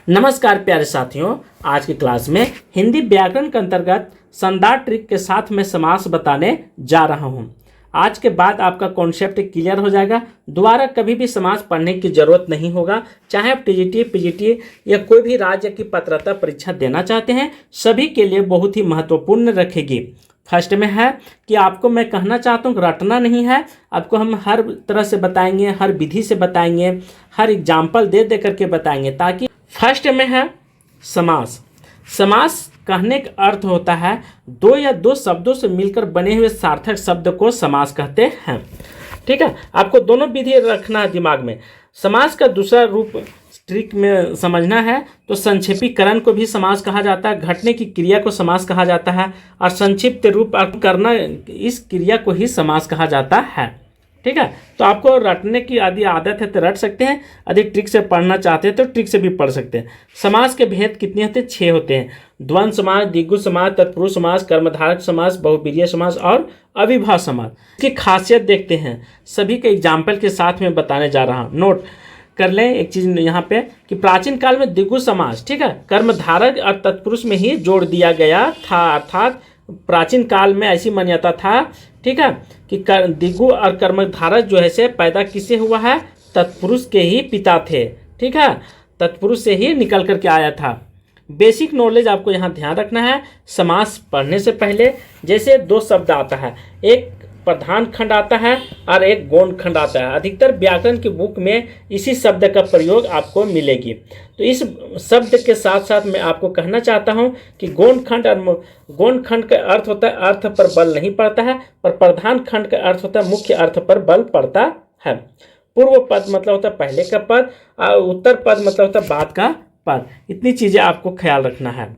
नमस्कार प्यारे साथियों, आज की क्लास में हिंदी व्याकरण के अंतर्गत शानदार ट्रिक के साथ मैं समास बताने जा रहा हूं। आज के बाद आपका कॉन्सेप्ट क्लियर हो जाएगा। दोबारा कभी भी समास पढ़ने की जरूरत नहीं होगा। चाहे आप टीजीटी, पीजीटी या कोई भी राज्य की पात्रता परीक्षा देना चाहते हैं, सभी के लिए बहुत ही महत्वपूर्ण रखेगी। फर्स्ट में है कि आपको मैं कहना चाहता हूँ रटना नहीं है, आपको हम हर तरह से बताएंगे, हर विधि से बताएंगे, हर एग्जाम्पल दे दे करके बताएंगे, ताकि फर्स्ट में है समास। समास कहने का अर्थ होता है दो या दो शब्दों से मिलकर बने हुए सार्थक शब्द को समास कहते हैं। ठीक है, आपको दोनों विधि रखना है दिमाग में। समास का दूसरा रूप ट्रिक में समझना है तो संक्षेपीकरण को भी समास कहा जाता है। घटने की क्रिया को समास कहा जाता है और संक्षिप्त रूप करना, इस क्रिया को ही समास कहा जाता है। ठीक है, तो आपको रटने की यदि आदत है तो रट सकते हैं, यदि ट्रिक से पढ़ना चाहते हैं तो ट्रिक से भी पढ़ सकते हैं। समास के भेद कितने होते हैं? 6 होते हैं। द्वंद्व समास, द्विगु समास, तत्पुरुष समास, कर्मधारक समास, बहुब्रीहि समास और अविभाज्य समास। इसकी खासियत देखते हैं, सभी के एग्जाम्पल के साथ में बताने जा रहा हूँ। नोट कर लें एक चीज यहाँ पे कि प्राचीन काल में द्विगु समास, ठीक है, कर्मधारक और तत्पुरुष में ही जोड़ दिया गया था। अर्थात प्राचीन काल में ऐसी मान्यता था, ठीक है, कि द्विगु और कर्मधारक जो है से पैदा किससे हुआ है? तत्पुरुष के ही पिता थे। ठीक है, तत्पुरुष से ही निकल करके आया था। बेसिक नॉलेज आपको यहाँ ध्यान रखना है। समास पढ़ने से पहले जैसे दो शब्द आता है, एक प्रधान खंड आता है और एक गौण खंड आता है। अधिकतर व्याकरण की बुक में इसी शब्द का प्रयोग आपको मिलेगी। तो इस शब्द के साथ साथ मैं आपको कहना चाहता हूं कि गौण खंड और गौण खंड का अर्थ होता है अर्थ पर बल नहीं पड़ता है, और प्रधान खंड का अर्थ होता है मुख्य अर्थ पर बल पड़ता है। पूर्व पद मतलब होता है पहले का पद और उत्तर पद मतलब होता है बाद का पद। इतनी चीजें आपको ख्याल रखना है।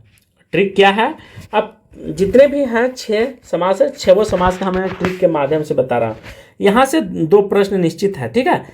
ट्रिक क्या है? अब जितने भी हैं 6 समास है, 6 समास का मैं ट्रिक के माध्यम से बता रहा हूँ। यहाँ से 2 प्रश्न निश्चित है। ठीक है,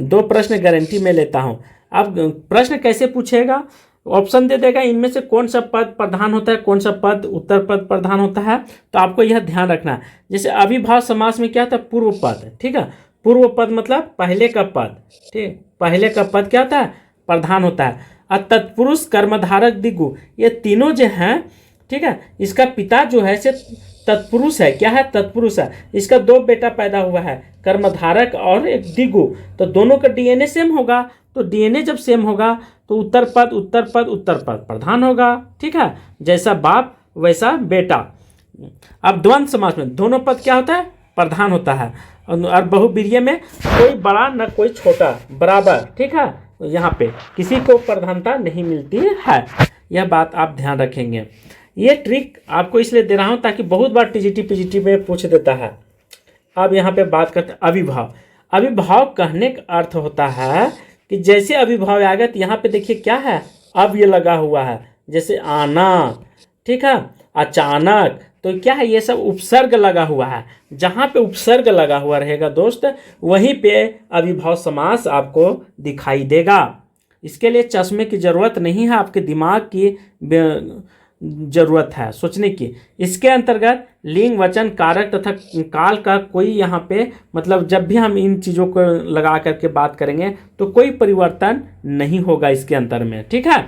2 प्रश्न गारंटी में लेता हूँ। अब प्रश्न कैसे पूछेगा? ऑप्शन दे देगा, इनमें से कौन सा पद प्रधान होता है, कौन सा पद उत्तर पद प्रधान होता है। तो आपको यह ध्यान रखना है। जैसे अविभाज्य समास में क्या था? पूर्व पद। ठीक है, पूर्व पद मतलब पहले का पद। ठीक, पहले का पद क्या होता है? प्रधान होता है। और तत्पुरुष, कर्मधारक, द्विगु, ये तीनों जो हैं, ठीक है, इसका पिता जो है से तत्पुरुष है। क्या है? तत्पुरुष है। इसका 2 बेटा पैदा हुआ है, कर्मधारक और एक द्विगु। तो दोनों का डीएनए सेम होगा। तो डीएनए जब सेम होगा तो उत्तर पद प्रधान होगा। ठीक है, जैसा बाप वैसा बेटा। अब द्वंद्व समास में दोनों पद क्या होता है? प्रधान होता है। और बहुब्रीहि में कोई बड़ा न कोई छोटा, बराबर। ठीक है, यहाँ पे किसी को प्रधानता नहीं मिलती है। यह बात आप ध्यान रखेंगे। ये ट्रिक आपको इसलिए दे रहा हूँ ताकि बहुत बार टीजीटी पीजीटी में पूछ देता है। अब यहाँ पे बात करते हैं अविभाव। अविभाव कहने का अर्थ होता है कि जैसे अविभाव आ गया तो यहाँ पे देखिए क्या है? अब ये लगा हुआ है, जैसे आना, ठीक है, अचानक। तो क्या है? ये सब उपसर्ग लगा हुआ है। जहाँ पे उपसर्ग लगा हुआ रहेगा दोस्त, वहीं पे अविभाव समास आपको दिखाई देगा। इसके लिए चश्मे की जरूरत नहीं है, आपके दिमाग की जरूरत है सोचने की। इसके अंतर्गत लिंग, वचन, कारक तथा काल का कोई यहाँ पे मतलब जब भी हम इन चीज़ों को लगा करके बात करेंगे तो कोई परिवर्तन नहीं होगा इसके अंतर में। ठीक है,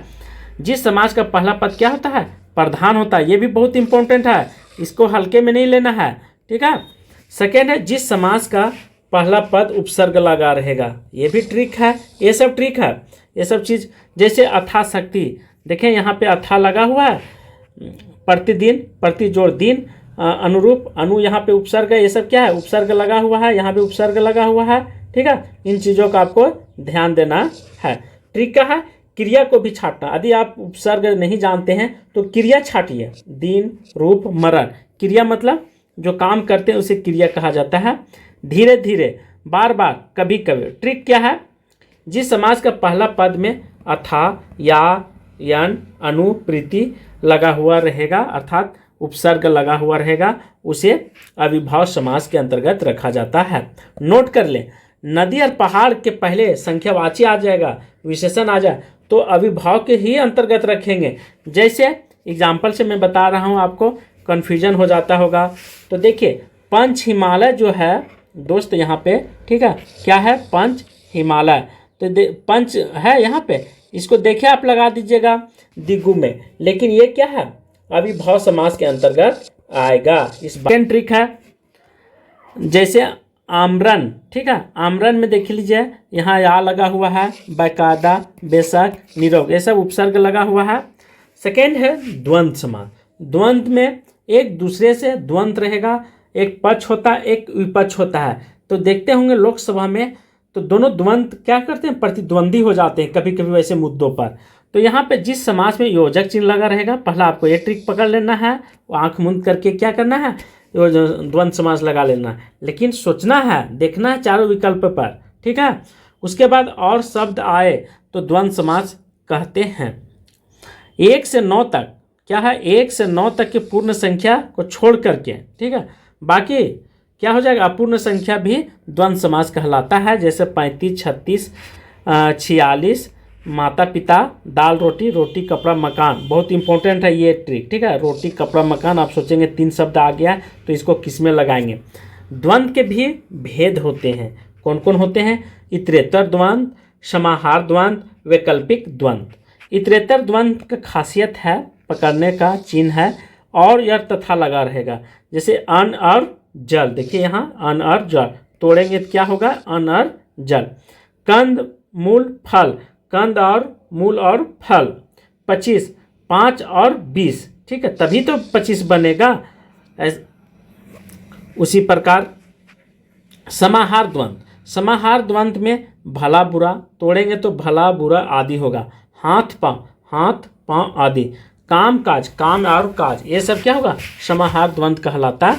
जिस समास का पहला पद क्या होता है? प्रधान होता है। ये भी बहुत इंपॉर्टेंट है, इसको हल्के में नहीं लेना है। ठीक है, सेकेंड है जिस समास का पहला पद उपसर्ग लगा रहेगा। ये भी ट्रिक है, ये सब ट्रिक है, ये सब चीज़। जैसे अथा शक्ति, देखें यहाँ पे अथा लगा हुआ है, प्रतिदिन, प्रति जोड़ दिन, अनुरूप, अनु यहाँ पे उपसर्ग है। ये सब क्या है? उपसर्ग लगा हुआ है, यहाँ पे उपसर्ग लगा हुआ है। ठीक है, इन चीज़ों का आपको ध्यान देना है। ट्रिक क्या है? क्रिया को भी छाटना। यदि आप उपसर्ग नहीं जानते हैं तो क्रिया छाटिए। दिन, रूप, मरण। क्रिया मतलब जो काम करते हैं उसे क्रिया कहा जाता है। धीरे धीरे, बार बार, कभी कभी। ट्रिक क्या है? जिस समास का पहला पद में अथा, या, यन, अनु, प्रीति लगा हुआ रहेगा, अर्थात उपसर्ग लगा हुआ रहेगा, उसे अविभाव समास के अंतर्गत रखा जाता है। नोट कर लें, नदी और पहाड़ के पहले संख्यावाची आ जाएगा, विशेषण आ जाए तो अविभाव के ही अंतर्गत रखेंगे। जैसे एग्जाम्पल से मैं बता रहा हूँ, आपको कन्फ्यूजन हो जाता होगा। तो देखिए, पंच हिमालय जो है दोस्त यहाँ पे, ठीक है, क्या है? पंच हिमालय। तो पंच है यहाँ पे, इसको देखिए आप लगा दीजिएगा दिगु में, लेकिन ये क्या है अविभाव समास के अंतर्गत आएगा। इस सेकंड ट्रिक है, जैसे आमरन, ठीक है, आमरन में देख लीजिए यहाँ या लगा हुआ है, बाकायदा, बेशक, निरोग, ये सब उपसर्ग लगा हुआ है। सेकेंड है द्वंद्व समास। द्वंद्व में एक दूसरे से द्वंद्व रहेगा, एक पक्ष होता है एक विपक्ष होता है। तो देखते होंगे लोकसभा में तो दोनों द्वंद्व क्या करते हैं, प्रतिद्वंदी हो जाते हैं कभी कभी वैसे मुद्दों पर। तो यहाँ पे जिस समास में योजक चिन्ह लगा रहेगा, पहला आपको ये ट्रिक पकड़ लेना है, आंख मूंद करके क्या करना है, द्वंद्व समास लगा लेना है, लेकिन सोचना है, देखना है चारों विकल्प पर, ठीक है। उसके बाद और शब्द आए तो द्वंद्व समास कहते हैं। 1 से 9 तक क्या है, 1 से 9 तक की पूर्ण संख्या को छोड़ करके, ठीक है, बाकी क्या हो जाएगा, अपूर्ण संख्या भी द्वंद्व समास कहलाता है। जैसे 35, 36, 46, माता पिता, दाल रोटी, रोटी कपड़ा मकान, बहुत इंपॉर्टेंट है ये ट्रिक, ठीक है। रोटी कपड़ा मकान, आप सोचेंगे 3 शब्द आ गया तो इसको किस में लगाएंगे। द्वंद्व के भी भेद होते हैं, कौन कौन होते हैं, इतरेतर द्वंद्व, समाहार द्वंद्व, वैकल्पिक द्वंद्व। इतरेतर द्वंद्व का खासियत है, पकड़ने का चिन्ह है और या तथा लगा रहेगा। जैसे अन्न और जल, देखिए यहाँ अन्न और जल, तोड़ेंगे तो क्या होगा, अन्न और जल। कंद मूल फल, कंद और मूल और फल। 25, 5 और 20, ठीक है, तभी तो 25 बनेगा। उसी प्रकार समाहार द्वंद्व, समाहार द्वंद्व में भला बुरा, तोड़ेंगे तो भला बुरा आदि होगा। हाथ पाँव आदि। काम काज, काम और काज, ये सब क्या होगा, समाहार द्वंद्व कहलाता,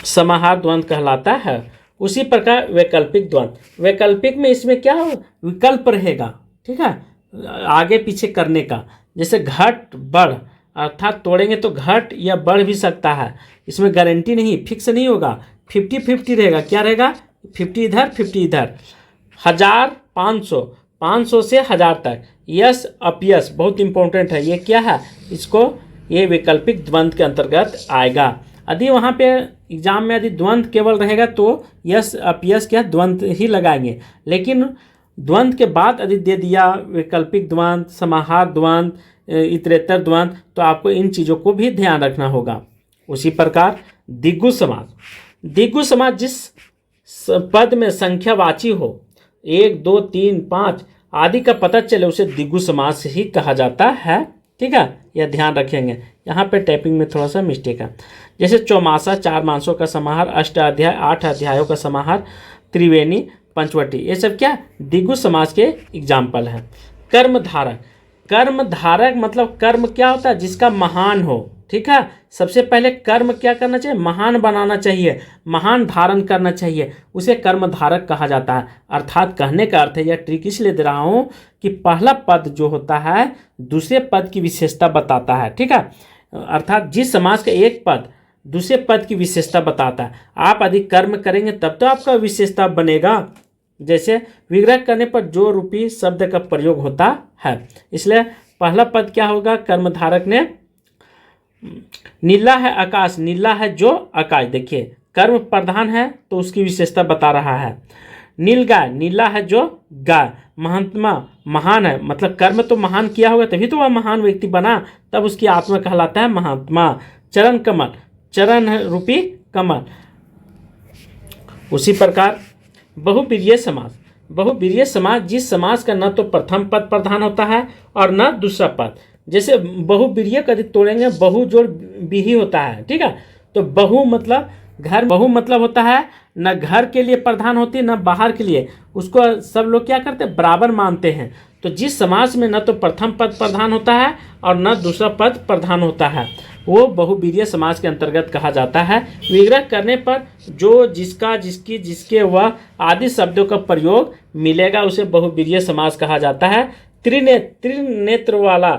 समाहार द्वंद्व कहलाता है। उसी प्रकार वैकल्पिक द्वंद्व, वैकल्पिक में इसमें क्या हो, विकल्प रहेगा, ठीक है, आगे पीछे करने का। जैसे घट बढ़, अर्थात तोड़ेंगे तो घट या बढ़ भी सकता है, इसमें गारंटी नहीं, फिक्स नहीं होगा, 50-50 रहेगा। क्या रहेगा, 50 इधर 50 इधर। 1000, 500, 500 से 1000 तक। यस अपयस बहुत इंपॉर्टेंट है, ये क्या है, इसको ये वैकल्पिक द्वंद्व के अंतर्गत आएगा। यदि वहाँ पे एग्जाम में यदि द्वंद्व केवल रहेगा तो यस अपयस क्या द्वंद्व ही लगाएंगे, लेकिन द्वंद्व के बाद यदि दे दिया वैकल्पिक द्वंद्व, समाहार द्वंद्व, इतरेतर द्वंद्व, तो आपको इन चीज़ों को भी ध्यान रखना होगा। उसी प्रकार दिगु समास, दिगु समास जिस पद में संख्यावाची हो, 1, 2, 3, 5 आदि का पता चले उसे दिगु समास ही कहा जाता है, ठीक है, यह ध्यान रखेंगे। यहाँ पे टाइपिंग में थोड़ा सा मिस्टेक है। जैसे चौमासा, 4 मासों का समाहार, अष्टाध्याय 8 अध्यायों का समाहार, त्रिवेणी, पंचवटी, ये सब क्या दिगु समास के एग्जाम्पल हैं। कर्मधारक, कर्मधारक मतलब कर्म क्या होता है, जिसका महान हो, ठीक है। सबसे पहले कर्म क्या करना चाहिए, महान बनाना चाहिए, महान धारण करना चाहिए, उसे कर्मधारक कहा जाता है। अर्थात कहने का अर्थ है, यह ट्रिक इसलिए दे रहा हूँ कि पहला पद जो होता है दूसरे पद की विशेषता बताता है, ठीक है। अर्थात जिस समास का एक पद दूसरे पद की विशेषता बताता है। आप यदि कर्म करेंगे तब तो आपका विशेषता बनेगा। जैसे विग्रह करने पर जो रूपी शब्द का प्रयोग होता है, इसलिए पहला पद क्या होगा, कर्मधारक ने नीला है आकाश, नीला है जो आकाश, देखिए कर्म प्रधान है तो उसकी विशेषता बता रहा है। नील गाय, नीला है जो गाय। महात्मा, महान है, मतलब कर्म तो महान किया होगा तभी तो वह महान व्यक्ति बना, तब उसकी आत्मा कहलाता है महात्मा। चरण कमल, चरण रूपी कमल। उसी प्रकार बहुवीर्य समास, बहुवीर्य समास जिस समास का न तो प्रथम पद प्रधान होता है और न दूसरा पद। जैसे बहुवीर्य का तोड़ेंगे, बहु जोड़ बिही होता है, ठीक है। तो बहु मतलब घर, बहु मतलब होता है न घर के लिए प्रधान होती है न बाहर के लिए, उसको सब लोग क्या करते हैं, बराबर मानते हैं। तो जिस समास में न तो प्रथम पद प्रधान होता है और न दूसरा पद प्रधान होता है, वो बहुवीर्य समास के अंतर्गत कहा जाता है। विग्रह करने पर जो जिसका, जिसकी, जिसके, वह आदि शब्दों का प्रयोग मिलेगा उसे बहुवीर्य समास कहा जाता है। त्रिनेत्र वाला,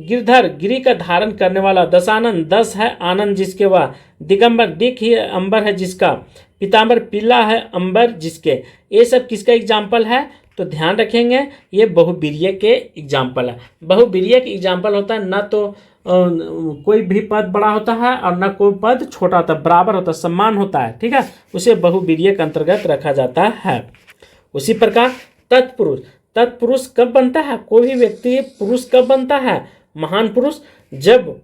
गिरधर, गिरि का धारण करने वाला। दशानन, 10 है आनंद जिसके वह। दिगंबर, दिख ही अंबर है जिसका। पीताम्बर, पीला है अंबर जिसके। ये सब किसका एग्जाम्पल है, तो ध्यान रखेंगे ये बहुवीर्य के एग्जाम्पल है। बहुवीर्य के एग्जाम्पल होता है न तो कोई भी पद बड़ा होता है और न कोई पद छोटा होता है, बराबर होता है, समान होता है, ठीक है, उसे बहुवीर्य के अंतर्गत रखा जाता है। उसी प्रकार तत्पुरुष, तत्पुरुष कब बनता है, कोई भी व्यक्ति पुरुष कब बनता है, महान पुरुष, जब,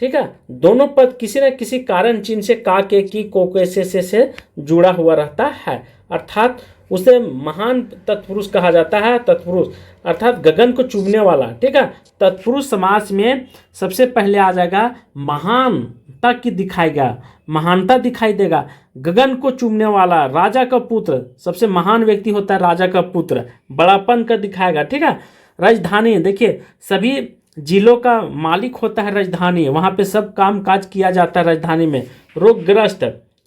ठीक है, दोनों पद किसी न किसी कारण चिन्ह से का के की को के से जुड़ा हुआ रहता है, अर्थात उसे महान तत्पुरुष कहा जाता है। तत्पुरुष अर्थात गगन को चूमने वाला, ठीक है। तत्पुरुष समास में सबसे पहले आ जाएगा महानता की दिखाएगा, महानता दिखाई देगा। गगन को चूमने वाला, राजा का पुत्र, सबसे महान व्यक्ति होता है राजा का पुत्र, बड़ापन का दिखाएगा, ठीक है। राजधानी, देखिए सभी जिलों का मालिक होता है राजधानी, वहाँ पे सब काम काज किया जाता है राजधानी में, रोगग्रस्त,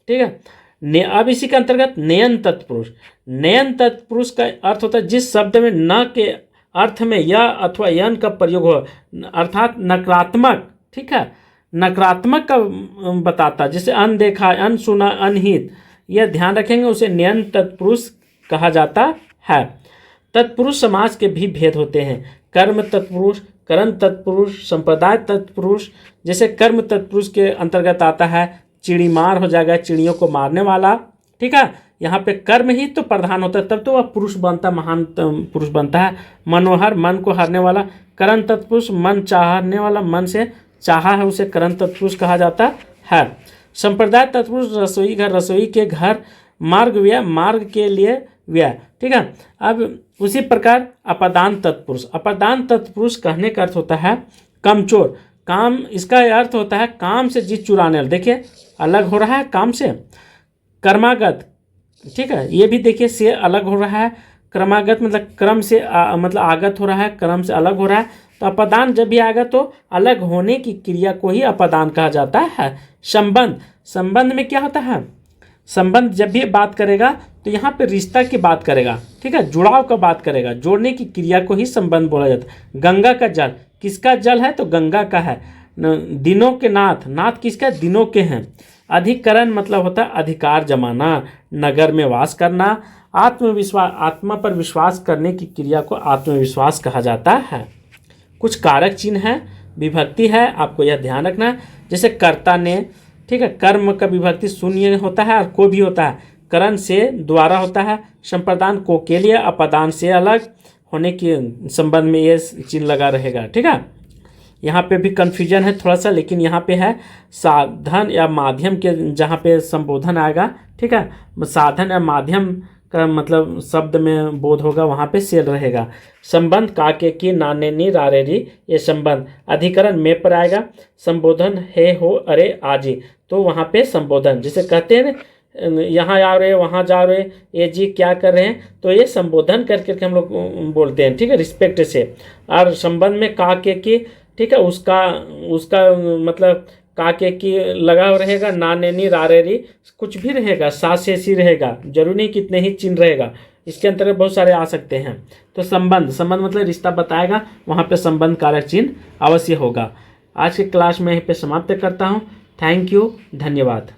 ठीक है। अब इसी के अंतर्गत नयन तत्पुरुष, नयन तत्पुरुष का अर्थ होता है जिस शब्द में न के अर्थ में य अथवा यन का प्रयोग हो, अर्थात नकारात्मक, ठीक है, नकारात्मक का बताता, जैसे अनदेखा, अनसुना, अनहित, यह ध्यान रखेंगे, उसे नयन तत्पुरुष कहा जाता है। तत्पुरुष समाज के भी भेद होते हैं, कर्म तत्पुरुष, करण तत्पुरुष, संप्रदाय तत्पुरुष। जैसे कर्म तत्पुरुष के अंतर्गत आता है चिड़ीमार हो जाएगा, चिड़ियों को मारने वाला, ठीक है। यहाँ पे कर्म ही तो प्रधान होता है, तब तो वह पुरुष बनता, महान पुरुष बनता है। मनोहर, मन को हारने वाला। करण तत्पुरुष, मन चाहने वाला, मन से चाहा है उसे करण तत्पुरुष कहा जाता है। संप्रदाय तत्पुरुष, रसोई घर, रसोई के घर, मार्ग व्यय, मार्ग के लिए व्यय, ठीक है। अब उसी प्रकार अपादान तत्पुरुष, अपादान तत्पुरुष कहने का अर्थ होता है कमचोर, काम, इसका अर्थ होता है काम से जीत चुराने वाला, देखिए अलग हो रहा है काम से। कर्मागत, ठीक है, ये भी देखिए से अलग हो रहा है, क्रमागत मतलब क्रम से मतलब आगत हो रहा है, क्रम से अलग हो रहा है। तो अपादान जब भी आएगा तो अलग होने की क्रिया को ही अपादान कहा जाता है। संबंध, संबंध में क्या होता है, संबंध जब भी बात करेगा तो यहाँ पे रिश्ता की बात करेगा, ठीक है, जुड़ाव का बात करेगा, जोड़ने की क्रिया को ही संबंध बोला जाता है। गंगा का जल, किसका जल है, तो गंगा का है। दिनों के नाथ, नाथ किसका, दिनों के हैं। अधिकरण मतलब होता है अधिकार जमाना, नगर में वास करना। आत्मविश्वास, आत्मा पर विश्वास करने की क्रिया को आत्मविश्वास कहा जाता है। कुछ कारक चिन्ह है, विभक्ति है, आपको यह ध्यान रखना है। जैसे कर्ता ने, ठीक है, कर्म का विभक्ति शून्य होता है और को भी होता है, करण से द्वारा होता है। संप्रदान को के लिए, अपादान से अलग होने के संबंध में ये चिन्ह लगा रहेगा, ठीक है। यहाँ पे भी कन्फ्यूजन है थोड़ा सा, लेकिन यहाँ पे है साधन या माध्यम के, जहाँ पे संबोधन आएगा, ठीक है, साधन या माध्यम का मतलब शब्द में बोध होगा, वहाँ पे सेल रहेगा। संबंध काके की, नाने नी, रारे री, ये संबंध। अधिकरण में पर आएगा। संबोधन है, हो, अरे, आजी, तो वहाँ पे संबोधन, जैसे कहते हैं यहाँ आ रहे, वहाँ जा रहे, ये जी क्या कर रहे हैं, तो ये संबोधन करके हम लोग बोलते हैं, ठीक है, रिस्पेक्ट से। और संबंध में काके की, ठीक है, उसका मतलब काके की लगाव रहेगा, नाने नी, रारे री, कुछ भी रहेगा, सा से सी रहेगा, जरूरी नहीं कितने ही चिन्ह रहेगा, इसके अंतर्गत बहुत सारे आ सकते हैं। तो संबंध, संबंध मतलब रिश्ता बताएगा, वहाँ पे संबंध कारक चिन्ह अवश्य होगा। आज की क्लास में यहीं पे समाप्त करता हूँ। थैंक यू, धन्यवाद।